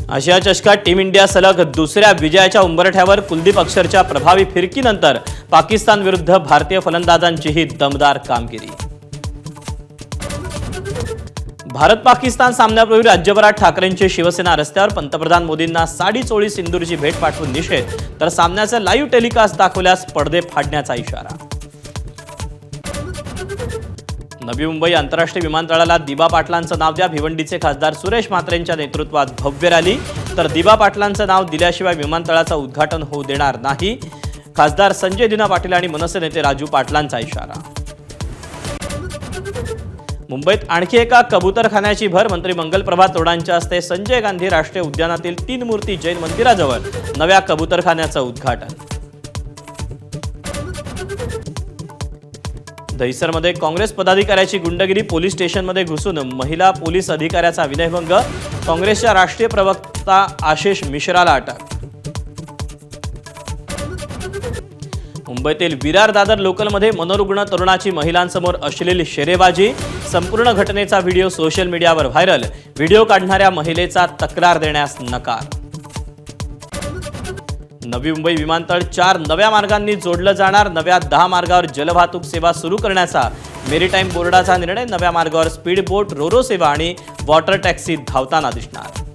आशिया चषकात team India सलग दुसऱ्या विजयाच्या उंबरठ्यावर. कुलदीप अक्षरच्या प्रभावी फिरकीनंतर पाकिस्तान विरुद्ध भारतीय फलंदाजांचीही दमदार कामगिरी. भारत पाकिस्तान सामन्यापूर्वी राज्यभरात ठाकरेंची शिवसेना रस्त्यावर. पंतप्रधान मोदींना साडी चोळी सिंदूरची भेट पाठवून निषेध, तर सामन्याचा लाईव्ह टेलिकास्ट दाखवल्यास पडदे फाडण्याचा इशारा. नवी मुंबई आंतरराष्ट्रीय विमानतळाला दिबा पाटलांचं नाव द्या. भिवंडीचे खासदार सुरेश म्हात्रेंच्या नेतृत्वात भव्य रॅली. तर दिबा पाटलांचं नाव दिल्याशिवाय विमानतळाचं उद्घाटन होऊ देणार नाही, खासदार संजय दिना पाटील आणि मनसे नेते राजू पाटलांचा इशारा. मुंबईत आणखी एका कबूतरखान्याची भर. मंत्री मंगलप्रभात तोडांच्या हस्ते संजय गांधी राष्ट्रीय उद्यानातील 3 मूर्ती जैन मंदिराजवळ नव्या कबूतरखान्याचं उद्घाटन. दहिसरमध्ये काँग्रेस पदाधिकाऱ्याची गुंडगिरी. पोलीस स्टेशनमध्ये घुसून महिला पोलीस अधिकाऱ्याचा विनयभंग. काँग्रेसच्या राष्ट्रीय प्रवक्ता आशिष मिश्राला अटक. मुंबईतील विरार दादर लोकलमध्ये मनोरुग्ण तरुणाची महिलांसमोर अश्लील शेरेबाजी. संपूर्ण घटनेचा व्हिडिओ सोशल मीडियावर व्हायरल. व्हिडिओ काढणाऱ्या महिलेचा तक्रार देण्यास नकार. नवी मुंबई विमानतळ 4 नव्या मार्गांनी जोडलं जाणार. नव्या 10 मार्गावर जलवाहतूक सेवा सुरू करण्याचा मेरीटाईम बोर्डाचा निर्णय. नव्या मार्गावर स्पीड बोट, रोरो सेवा आणि वॉटर टॅक्सी धावताना दिसणार.